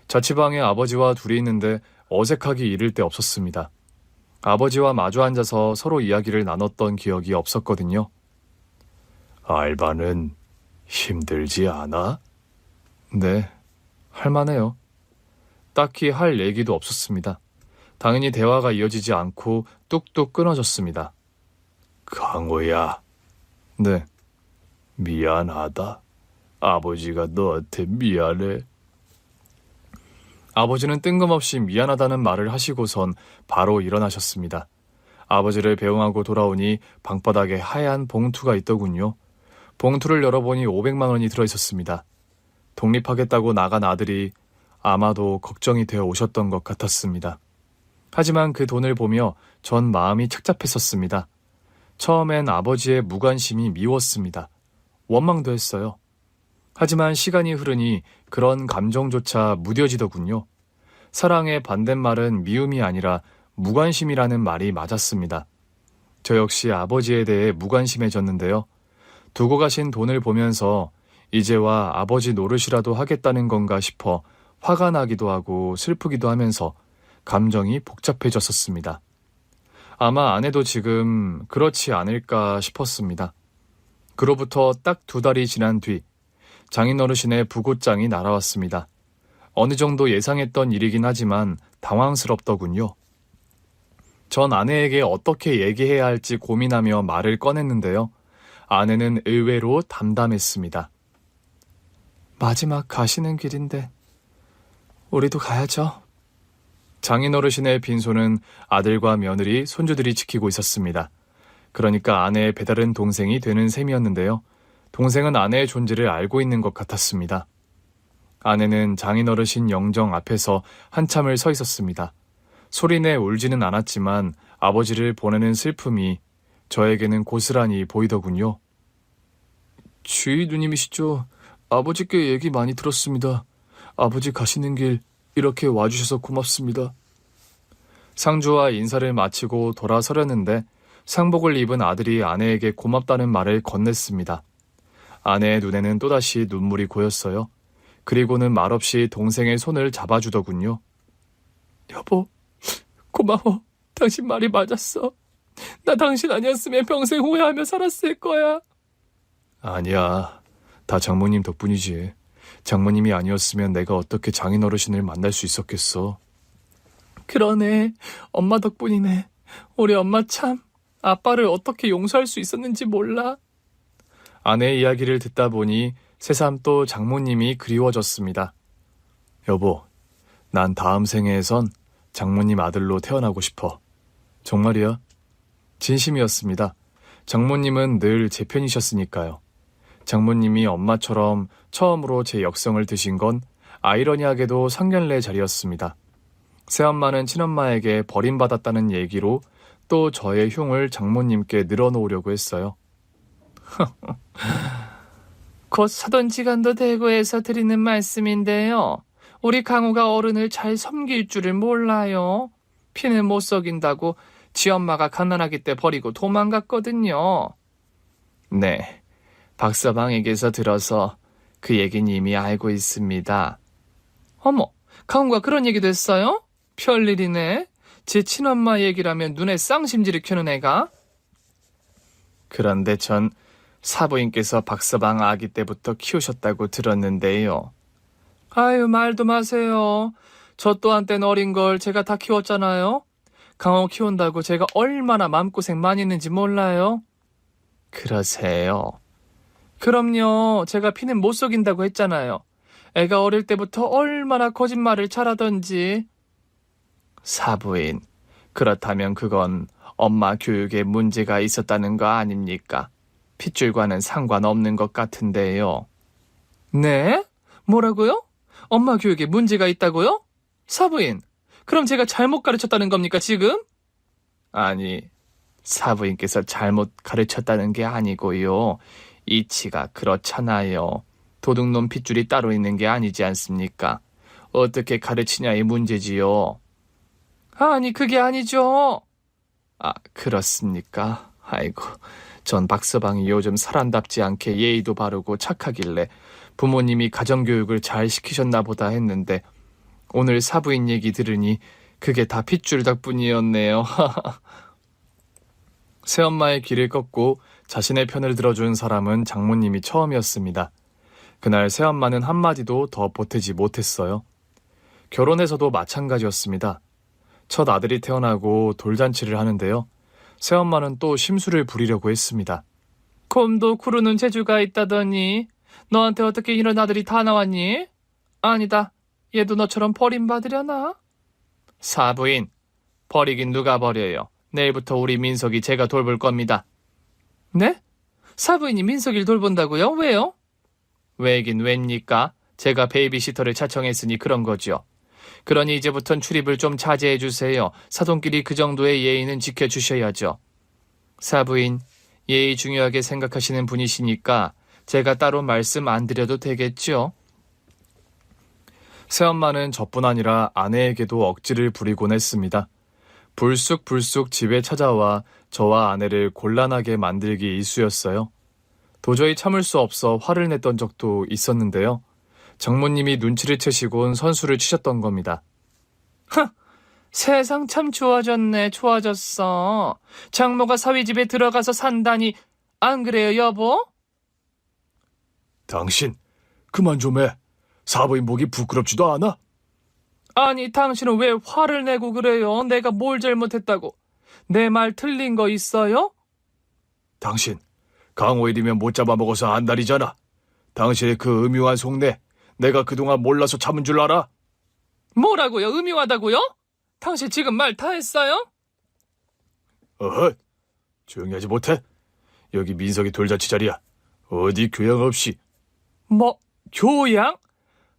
자취방에 아버지와 둘이 있는데 어색하기 이를 데 없었습니다. 아버지와 마주 앉아서 서로 이야기를 나눴던 기억이 없었거든요. 알바는 힘들지 않아? 네, 할만해요. 딱히 할 얘기도 없었습니다. 당연히 대화가 이어지지 않고 뚝뚝 끊어졌습니다. 강호야. 네. 미안하다. 아버지가 너한테 미안해. 아버지는 뜬금없이 미안하다는 말을 하시고선 바로 일어나셨습니다. 아버지를 배웅하고 돌아오니 방바닥에 하얀 봉투가 있더군요. 봉투를 열어보니 500만 원이 들어있었습니다. 독립하겠다고 나간 아들이 아마도 걱정이 되어 오셨던 것 같았습니다. 하지만 그 돈을 보며 전 마음이 착잡했었습니다. 처음엔 아버지의 무관심이 미웠습니다. 원망도 했어요. 하지만 시간이 흐르니 그런 감정조차 무뎌지더군요. 사랑의 반대말은 미움이 아니라 무관심이라는 말이 맞았습니다. 저 역시 아버지에 대해 무관심해졌는데요. 두고 가신 돈을 보면서 이제와 아버지 노릇이라도 하겠다는 건가 싶어 화가 나기도 하고 슬프기도 하면서 감정이 복잡해졌었습니다. 아마 아내도 지금 그렇지 않을까 싶었습니다. 그로부터 딱 2달이 지난 뒤 장인어르신의 부고장이 날아왔습니다. 어느 정도 예상했던 일이긴 하지만 당황스럽더군요. 전 아내에게 어떻게 얘기해야 할지 고민하며 말을 꺼냈는데요. 아내는 의외로 담담했습니다. 마지막 가시는 길인데 우리도 가야죠. 장인어르신의 빈소는 아들과 며느리, 손주들이 지키고 있었습니다. 그러니까 아내의 배다른 동생이 되는 셈이었는데요. 동생은 아내의 존재를 알고 있는 것 같았습니다. 아내는 장인어르신 영정 앞에서 한참을 서 있었습니다. 소리내 울지는 않았지만 아버지를 보내는 슬픔이 저에게는 고스란히 보이더군요. 주의 누님이시죠? 아버지께 얘기 많이 들었습니다. 아버지 가시는 길 이렇게 와주셔서 고맙습니다. 상주와 인사를 마치고 돌아서려는데 상복을 입은 아들이 아내에게 고맙다는 말을 건넸습니다. 아내의 눈에는 또다시 눈물이 고였어요. 그리고는 말없이 동생의 손을 잡아주더군요. 여보, 고마워. 당신 말이 맞았어. 나 당신 아니었으면 평생 후회하며 살았을 거야. 아니야. 다 장모님 덕분이지. 장모님이 아니었으면 내가 어떻게 장인어르신을 만날 수 있었겠어. 그러네. 엄마 덕분이네. 우리 엄마 참 아빠를 어떻게 용서할 수 있었는지 몰라. 아내의 이야기를 듣다 보니 새삼 또 장모님이 그리워졌습니다. 여보, 난 다음 생애에선 장모님 아들로 태어나고 싶어. 정말이야? 진심이었습니다. 장모님은 늘 제 편이셨으니까요. 장모님이 엄마처럼 처음으로 제 역성을 드신 건 아이러니하게도 상견례 자리였습니다. 새엄마는 친엄마에게 버림받았다는 얘기로 또 저의 흉을 장모님께 늘어놓으려고 했어요. 곧 사돈지간도 되고 해서 드리는 말씀인데요. 우리 강우가 어른을 잘 섬길 줄을 몰라요. 피는 못 속인다고 지 엄마가 갓난아기 때 버리고 도망갔거든요. 네, 박서방에게서 들어서 그 얘기는 이미 알고 있습니다. 어머, 강우가 그런 얘기도 했어요? 별일이네. 제 친엄마 얘기라면 눈에 쌍심지를 켜는 애가. 그런데 전 사부인께서 박서방 아기 때부터 키우셨다고 들었는데요. 아유, 말도 마세요. 저 또한 땐 어린 걸 제가 다 키웠잖아요. 강호 키운다고 제가 얼마나 마음고생 많이 했는지 몰라요? 그러세요? 그럼요. 제가 피는 못 속인다고 했잖아요. 애가 어릴 때부터 얼마나 거짓말을 잘하던지. 사부인, 그렇다면 그건 엄마 교육에 문제가 있었다는 거 아닙니까? 핏줄과는 상관없는 것 같은데요. 네? 뭐라고요? 엄마 교육에 문제가 있다고요? 사부인, 그럼 제가 잘못 가르쳤다는 겁니까, 지금? 아니, 사부인께서 잘못 가르쳤다는 게 아니고요. 이치가 그렇잖아요. 도둑놈 핏줄이 따로 있는 게 아니지 않습니까? 어떻게 가르치냐의 문제지요. 아니, 그게 아니죠. 아, 그렇습니까? 아이고, 전 박서방이 요즘 사람답지 않게 예의도 바르고 착하길래 부모님이 가정교육을 잘 시키셨나 보다 했는데 오늘 사부인 얘기 들으니 그게 다 핏줄 덕분이었네요. 새엄마의 길을 꺾고 자신의 편을 들어준 사람은 장모님이 처음이었습니다. 그날 새엄마는 한마디도 더 보태지 못했어요. 결혼해서도 마찬가지였습니다. 첫 아들이 태어나고 돌잔치를 하는데요. 새엄마는 또 심술을 부리려고 했습니다. 곰도 구르는 재주가 있다더니 너한테 어떻게 이런 아들이 다 나왔니? 아니다. 얘도 너처럼 버림받으려나? 사부인, 버리긴 누가 버려요. 내일부터 우리 민석이 제가 돌볼 겁니다. 네? 사부인이 민석이를 돌본다고요? 왜요? 왜긴 왜입니까? 제가 베이비시터를 차청했으니 그런 거죠. 그러니 이제부턴 출입을 좀 자제해 주세요. 사돈끼리 그 정도의 예의는 지켜주셔야죠. 사부인, 예의 중요하게 생각하시는 분이시니까 제가 따로 말씀 안 드려도 되겠죠? 새엄마는 저뿐 아니라 아내에게도 억지를 부리곤 했습니다. 불쑥불쑥 집에 찾아와 저와 아내를 곤란하게 만들기 일쑤였어요. 도저히 참을 수 없어 화를 냈던 적도 있었는데요. 장모님이 눈치를 채시곤 선수를 치셨던 겁니다. 세상 참 좋아졌네, 좋아졌어. 장모가 사위 집에 들어가서 산다니, 안 그래요, 여보? 당신, 그만 좀 해. 사부인 보기 부끄럽지도 않아? 아니, 당신은 왜 화를 내고 그래요? 내가 뭘 잘못했다고? 내 말 틀린 거 있어요? 당신, 강호일이면 못 잡아먹어서 안달이잖아. 당신의 그 음흉한 속내, 내가 그동안 몰라서 참은 줄 알아? 뭐라고요? 음흉하다고요? 당신 지금 말 다 했어요? 어허, 조용히 하지 못해? 여기 민석이 돌잔치 자리야. 어디 교양 없이. 뭐, 교양?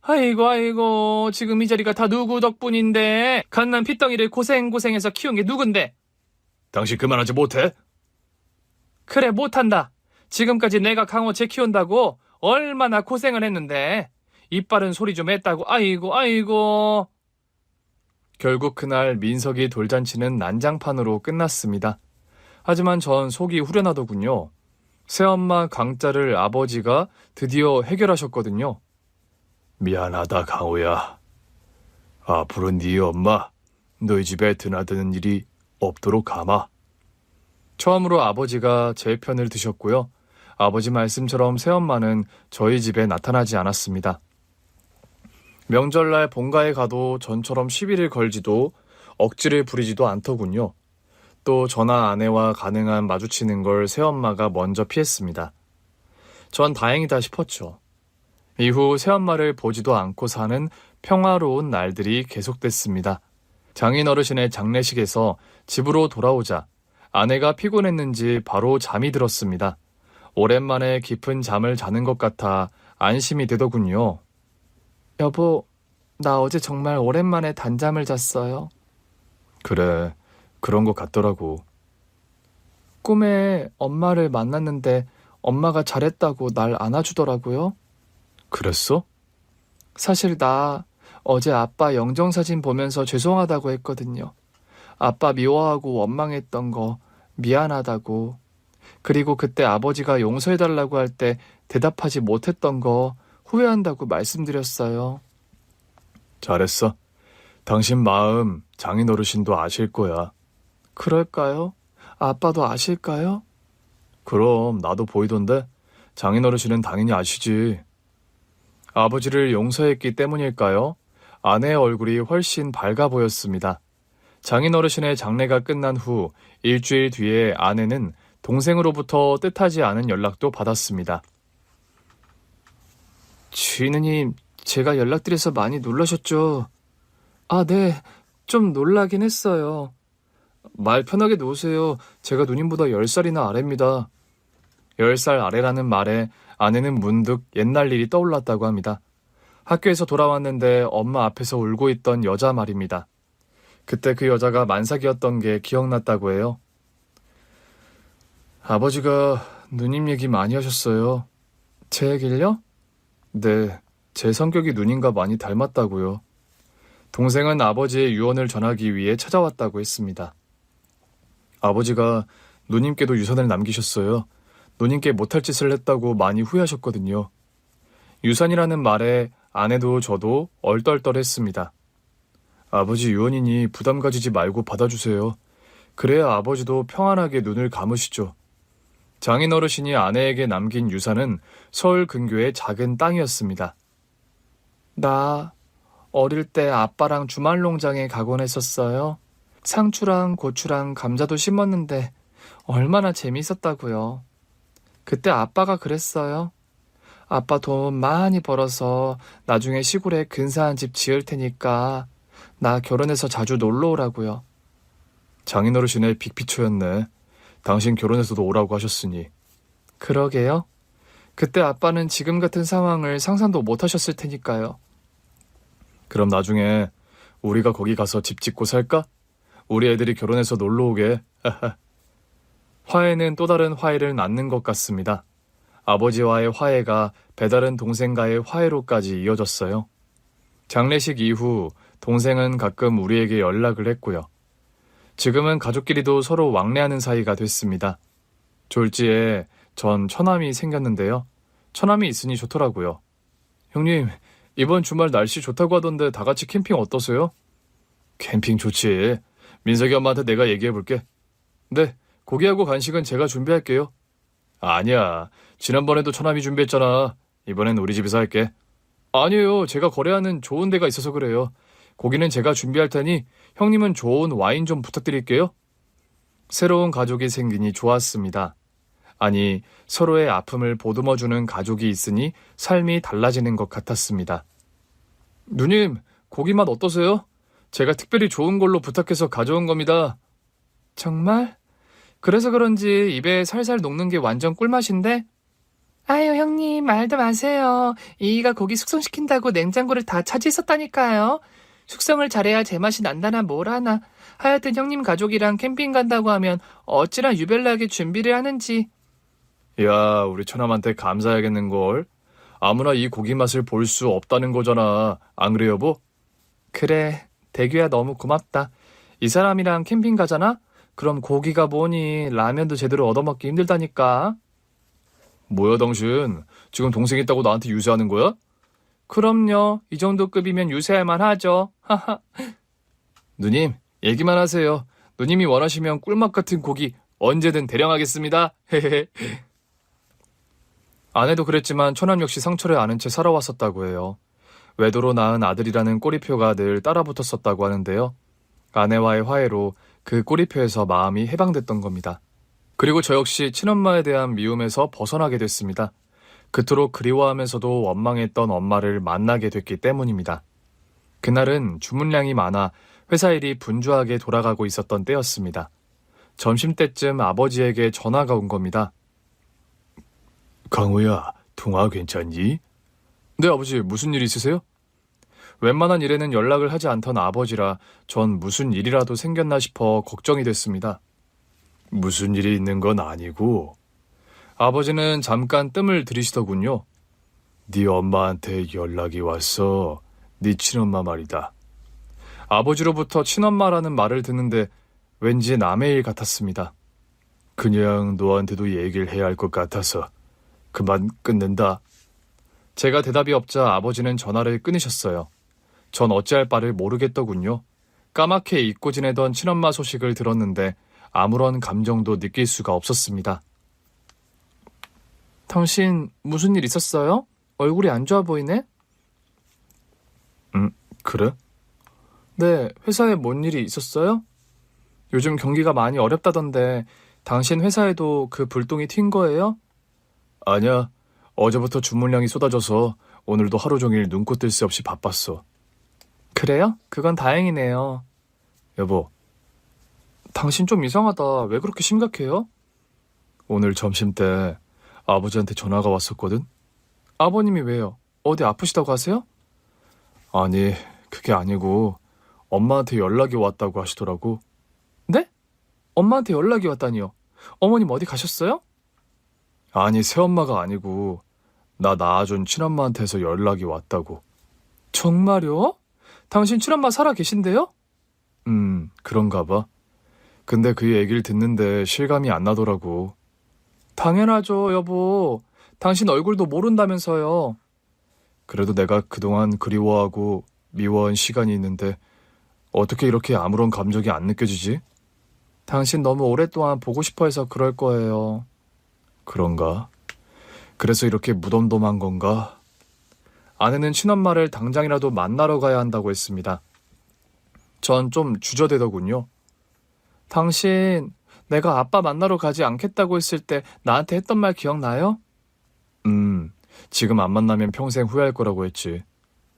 아이고, 지금 이 자리가 다 누구 덕분인데? 갓난 핏덩이를 고생고생해서 키운 게 누군데? 당신 그만하지 못해? 그래, 못한다. 지금까지 내가 강호 제 키운다고 얼마나 고생을 했는데. 이빨은 소리 좀 했다고. 아이고. 결국 그날 민석이 돌잔치는 난장판으로 끝났습니다. 하지만 전 속이 후련하더군요. 새엄마 강짜를 아버지가 드디어 해결하셨거든요. 미안하다, 강호야. 앞으로 네 엄마, 너희 집에 드나드는 일이 없도록 하마. 처음으로 아버지가 제 편을 드셨고요. 아버지 말씀처럼 새엄마는 저희 집에 나타나지 않았습니다. 명절날 본가에 가도 전처럼 시비를 걸지도 억지를 부리지도 않더군요. 또 저나 아내와 가능한 마주치는 걸 새엄마가 먼저 피했습니다. 전 다행이다 싶었죠. 이후 새엄마를 보지도 않고 사는 평화로운 날들이 계속됐습니다. 장인어르신의 장례식에서 집으로 돌아오자 아내가 피곤했는지 바로 잠이 들었습니다. 오랜만에 깊은 잠을 자는 것 같아 안심이 되더군요. 여보, 나 어제 정말 오랜만에 단잠을 잤어요. 그래, 그런 것 같더라고. 꿈에 엄마를 만났는데 엄마가 잘했다고 날 안아주더라고요. 그랬어? 사실 나 어제 아빠 영정사진 보면서 죄송하다고 했거든요. 아빠 미워하고 원망했던 거 미안하다고. 그리고 그때 아버지가 용서해달라고 할 때 대답하지 못했던 거 후회한다고 말씀드렸어요. 잘했어. 당신 마음 장인어르신도 아실 거야. 그럴까요? 아빠도 아실까요? 그럼 나도 보이던데 장인어르신은 당연히 아시지. 아버지를 용서했기 때문일까요? 아내의 얼굴이 훨씬 밝아 보였습니다. 장인어르신의 장례가 끝난 후 일주일 뒤에 아내는 동생으로부터 뜻하지 않은 연락도 받았습니다. 주인님, 제가 연락드려서 많이 놀라셨죠? 아, 네. 좀 놀라긴 했어요. 말 편하게 놓으세요. 제가 누님보다 10살이나 아래입니다. 10살 아래라는 말에 아내는 문득 옛날 일이 떠올랐다고 합니다. 학교에서 돌아왔는데 엄마 앞에서 울고 있던 여자 말입니다. 그때 그 여자가 만삭이었던 게 기억났다고 해요. 아버지가 누님 얘기 많이 하셨어요. 제 얘기를요? 네, 제 성격이 누님과 많이 닮았다고요. 동생은 아버지의 유언을 전하기 위해 찾아왔다고 했습니다. 아버지가 누님께도 유산을 남기셨어요. 누님께 못할 짓을 했다고 많이 후회하셨거든요. 유산이라는 말에 아내도 저도 얼떨떨했습니다. 아버지 유언이니 부담 가지지 말고 받아주세요. 그래야 아버지도 평안하게 눈을 감으시죠. 장인어르신이 아내에게 남긴 유산은 서울 근교의 작은 땅이었습니다. 나 어릴 때 아빠랑 주말 농장에 가곤 했었어요. 상추랑 고추랑 감자도 심었는데 얼마나 재밌었다고요. 그때 아빠가 그랬어요. 아빠 돈 많이 벌어서 나중에 시골에 근사한 집 지을 테니까 나 결혼해서 자주 놀러 오라고요. 장인어르신의 빅피초였네. 당신 결혼해서도 오라고 하셨으니. 그러게요. 그때 아빠는 지금 같은 상황을 상상도 못 하셨을 테니까요. 그럼 나중에 우리가 거기 가서 집 짓고 살까? 우리 애들이 결혼해서 놀러 오게. 화해는 또 다른 화해를 낳는 것 같습니다. 아버지와의 화해가 배다른 동생과의 화해로까지 이어졌어요. 장례식 이후 동생은 가끔 우리에게 연락을 했고요. 지금은 가족끼리도 서로 왕래하는 사이가 됐습니다. 졸지에 전 처남이 생겼는데요. 처남이 있으니 좋더라고요. 형님, 이번 주말 날씨 좋다고 하던데 다 같이 캠핑 어떠세요? 캠핑 좋지. 민석이 엄마한테 내가 얘기해볼게. 네, 고기하고 간식은 제가 준비할게요. 아니야, 지난번에도 처남이 준비했잖아. 이번엔 우리 집에서 할게. 아니에요, 제가 거래하는 좋은 데가 있어서 그래요. 고기는 제가 준비할 테니 형님은 좋은 와인 좀 부탁드릴게요. 새로운 가족이 생기니 좋았습니다. 아니, 서로의 아픔을 보듬어주는 가족이 있으니 삶이 달라지는 것 같았습니다. 누님, 고기 맛 어떠세요? 제가 특별히 좋은 걸로 부탁해서 가져온 겁니다. 정말? 그래서 그런지 입에 살살 녹는 게 완전 꿀맛인데? 아유, 형님, 말도 마세요. 이이가 고기 숙성시킨다고 냉장고를 다 차지했었다니까요. 숙성을 잘해야 제맛이 난다나 뭘 하나. 하여튼 형님 가족이랑 캠핑 간다고 하면 어찌나 유별나게 준비를 하는지. 야, 우리 처남한테 감사해야겠는걸. 아무나 이 고기 맛을 볼 수 없다는 거잖아. 안 그래, 여보? 그래, 대규야 너무 고맙다. 이 사람이랑 캠핑 가잖아? 그럼 고기가 뭐니 라면도 제대로 얻어먹기 힘들다니까. 뭐야 당신, 지금 동생 있다고 나한테 유세하는 거야? 그럼요, 이 정도 급이면 유세할만 하죠. 하하. 누님, 얘기만 하세요. 누님이 원하시면 꿀맛 같은 고기 언제든 대령하겠습니다. 헤헤. 아내도 그랬지만 처남 역시 상처를 아는 채 살아왔었다고 해요. 외도로 낳은 아들이라는 꼬리표가 늘 따라붙었었다고 하는데요. 아내와의 화해로 그 꼬리표에서 마음이 해방됐던 겁니다. 그리고 저 역시 친엄마에 대한 미움에서 벗어나게 됐습니다. 그토록 그리워하면서도 원망했던 엄마를 만나게 됐기 때문입니다. 그날은 주문량이 많아 회사 일이 분주하게 돌아가고 있었던 때였습니다. 점심때쯤 아버지에게 전화가 온 겁니다. 강호야, 통화 괜찮니? 네, 아버지, 무슨 일 있으세요? 웬만한 일에는 연락을 하지 않던 아버지라 전 무슨 일이라도 생겼나 싶어 걱정이 됐습니다. 무슨 일이 있는 건 아니고. 아버지는 잠깐 뜸을 들이시더군요. 네 엄마한테 연락이 왔어. 네 친엄마 말이다. 아버지로부터 친엄마라는 말을 듣는데 왠지 남의 일 같았습니다. 그냥 너한테도 얘기를 해야 할 것 같아서 그만 끊는다. 제가 대답이 없자 아버지는 전화를 끊으셨어요. 전 어찌할 바를 모르겠더군요. 까맣게 잊고 지내던 친엄마 소식을 들었는데 아무런 감정도 느낄 수가 없었습니다. 당신 무슨 일 있었어요? 얼굴이 안 좋아 보이네? 그래? 네, 회사에 뭔 일이 있었어요? 요즘 경기가 많이 어렵다던데 당신 회사에도 그 불똥이 튄 거예요? 아니야. 어제부터 주문량이 쏟아져서 오늘도 하루 종일 눈코 뜰 새 없이 바빴어. 그래요? 그건 다행이네요. 여보, 당신 좀 이상하다. 왜 그렇게 심각해요? 오늘 점심 때 아버지한테 전화가 왔었거든? 아버님이 왜요? 어디 아프시다고 하세요? 아니, 그게 아니고 엄마한테 연락이 왔다고 하시더라고. 네? 엄마한테 연락이 왔다니요? 어머님 어디 가셨어요? 아니, 새엄마가 아니고 나 낳아준 친엄마한테서 연락이 왔다고. 정말요? 당신 친엄마 살아 계신데요? 그런가 봐. 근데 그 얘기를 듣는데 실감이 안 나더라고. 당연하죠, 여보. 당신 얼굴도 모른다면서요. 그래도 내가 그동안 그리워하고 미워한 시간이 있는데 어떻게 이렇게 아무런 감정이 안 느껴지지? 당신 너무 오랫동안 보고 싶어 해서 그럴 거예요. 그런가? 그래서 이렇게 무덤덤한 건가? 아내는 친엄마를 당장이라도 만나러 가야 한다고 했습니다. 전 좀 주저되더군요. 당신, 내가 아빠 만나러 가지 않겠다고 했을 때 나한테 했던 말 기억나요? 지금 안 만나면 평생 후회할 거라고 했지.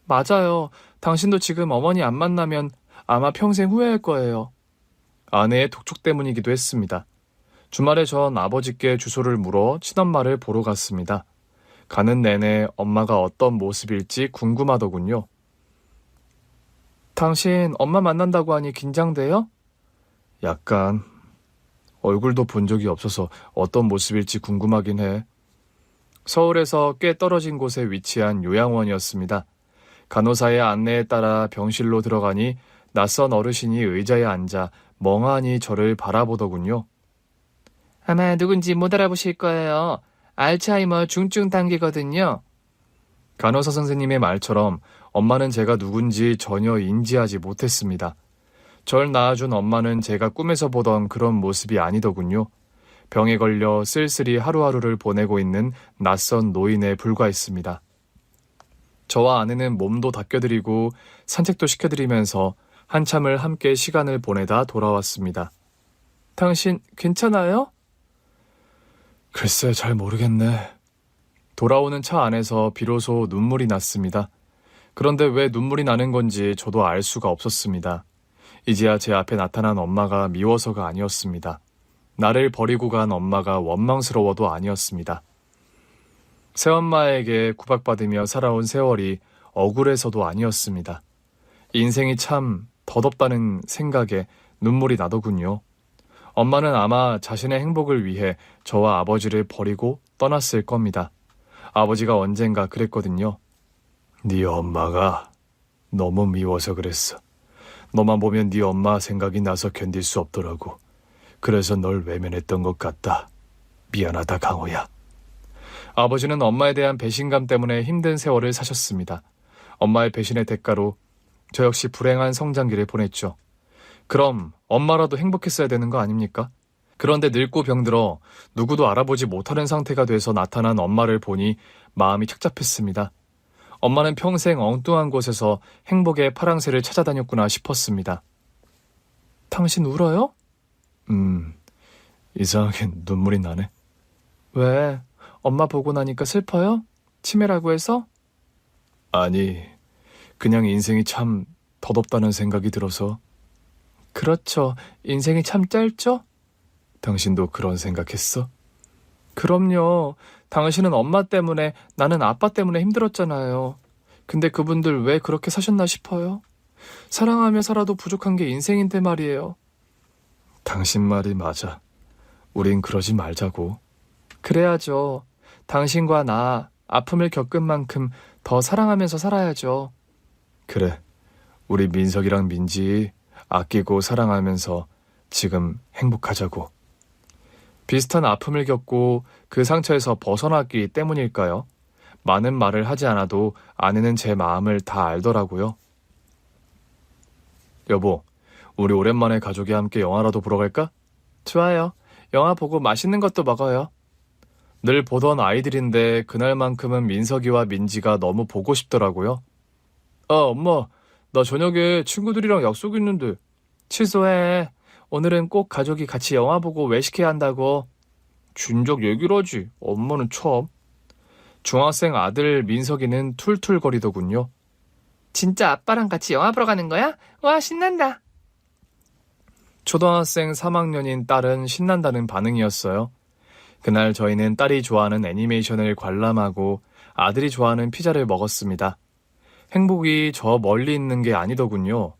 맞아요. 당신도 지금 어머니 안 만나면 아마 평생 후회할 거예요. 아내의 독촉 때문이기도 했습니다. 주말에 전 아버지께 주소를 물어 친엄마를 보러 갔습니다. 가는 내내 엄마가 어떤 모습일지 궁금하더군요. 당신 엄마 만난다고 하니 긴장돼요? 약간 얼굴도 본 적이 없어서 어떤 모습일지 궁금하긴 해. 서울에서 꽤 떨어진 곳에 위치한 요양원이었습니다. 간호사의 안내에 따라 병실로 들어가니 낯선 어르신이 의자에 앉아 멍하니 저를 바라보더군요. 아마 누군지 못 알아보실 거예요. 알츠하이머 중증 단계거든요. 간호사 선생님의 말처럼 엄마는 제가 누군지 전혀 인지하지 못했습니다. 절 낳아준 엄마는 제가 꿈에서 보던 그런 모습이 아니더군요. 병에 걸려 쓸쓸히 하루하루를 보내고 있는 낯선 노인에 불과했습니다. 저와 아내는 몸도 닦여드리고 산책도 시켜드리면서 한참을 함께 시간을 보내다 돌아왔습니다. 당신 괜찮아요? 글쎄, 잘 모르겠네. 돌아오는 차 안에서 비로소 눈물이 났습니다. 그런데 왜 눈물이 나는 건지 저도 알 수가 없었습니다. 이제야 제 앞에 나타난 엄마가 미워서가 아니었습니다. 나를 버리고 간 엄마가 원망스러워도 아니었습니다. 새엄마에게 구박받으며 살아온 세월이 억울해서도 아니었습니다. 인생이 참 덧없다는 생각에 눈물이 나더군요. 엄마는 아마 자신의 행복을 위해 저와 아버지를 버리고 떠났을 겁니다. 아버지가 언젠가 그랬거든요. 네 엄마가 너무 미워서 그랬어. 너만 보면 네 엄마 생각이 나서 견딜 수 없더라고. 그래서 널 외면했던 것 같다. 미안하다, 강호야. 아버지는 엄마에 대한 배신감 때문에 힘든 세월을 사셨습니다. 엄마의 배신의 대가로 저 역시 불행한 성장기를 보냈죠. 그럼 엄마라도 행복했어야 되는 거 아닙니까? 그런데 늙고 병들어 누구도 알아보지 못하는 상태가 돼서 나타난 엄마를 보니 마음이 착잡했습니다. 엄마는 평생 엉뚱한 곳에서 행복의 파랑새를 찾아다녔구나 싶었습니다. 당신 울어요? 이상하게 눈물이 나네. 왜? 엄마 보고 나니까 슬퍼요? 치매라고 해서? 아니, 그냥 인생이 참 덧없다는 생각이 들어서. 그렇죠. 인생이 참 짧죠? 당신도 그런 생각했어? 그럼요. 당신은 엄마 때문에, 나는 아빠 때문에 힘들었잖아요. 근데 그분들 왜 그렇게 사셨나 싶어요. 사랑하며 살아도 부족한 게 인생인데 말이에요. 당신 말이 맞아. 우린 그러지 말자고. 그래야죠. 당신과 나 아픔을 겪은 만큼 더 사랑하면서 살아야죠. 그래. 우리 민석이랑 민지 아끼고 사랑하면서 지금 행복하자고. 비슷한 아픔을 겪고 그 상처에서 벗어났기 때문일까요? 많은 말을 하지 않아도 아내는 제 마음을 다 알더라고요. 여보, 우리 오랜만에 가족이 함께 영화라도 보러 갈까? 좋아요. 영화 보고 맛있는 것도 먹어요. 늘 보던 아이들인데 그날만큼은 민석이와 민지가 너무 보고 싶더라고요. 아, 엄마, 나 저녁에 친구들이랑 약속 있는데. 취소해. 오늘은 꼭 가족이 같이 영화 보고 외식해야 한다고. 진작 얘기를 하지. 엄마는 참. 중학생 아들 민석이는 툴툴거리더군요. 진짜 아빠랑 같이 영화 보러 가는 거야? 와, 신난다. 초등학생 3학년인 딸은 신난다는 반응이었어요. 그날 저희는 딸이 좋아하는 애니메이션을 관람하고 아들이 좋아하는 피자를 먹었습니다. 행복이 저 멀리 있는 게 아니더군요.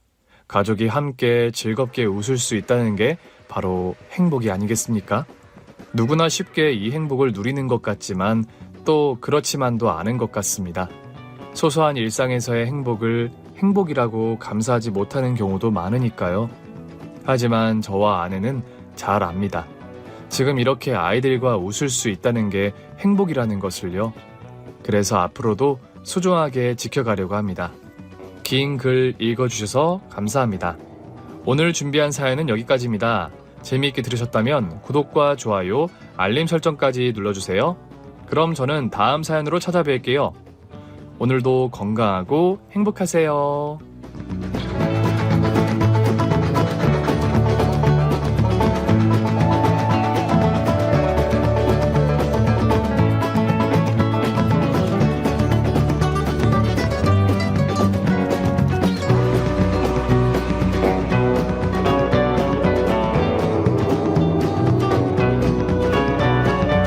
가족이 함께 즐겁게 웃을 수 있다는 게 바로 행복이 아니겠습니까? 누구나 쉽게 이 행복을 누리는 것 같지만 또 그렇지만도 않은 것 같습니다. 소소한 일상에서의 행복을 행복이라고 감사하지 못하는 경우도 많으니까요. 하지만 저와 아내는 잘 압니다. 지금 이렇게 아이들과 웃을 수 있다는 게 행복이라는 것을요. 그래서 앞으로도 소중하게 지켜가려고 합니다. 긴 글 읽어주셔서 감사합니다. 오늘 준비한 사연은 여기까지입니다. 재미있게 들으셨다면 구독과 좋아요, 알림 설정까지 눌러주세요. 그럼 저는 다음 사연으로 찾아뵐게요. 오늘도 건강하고 행복하세요.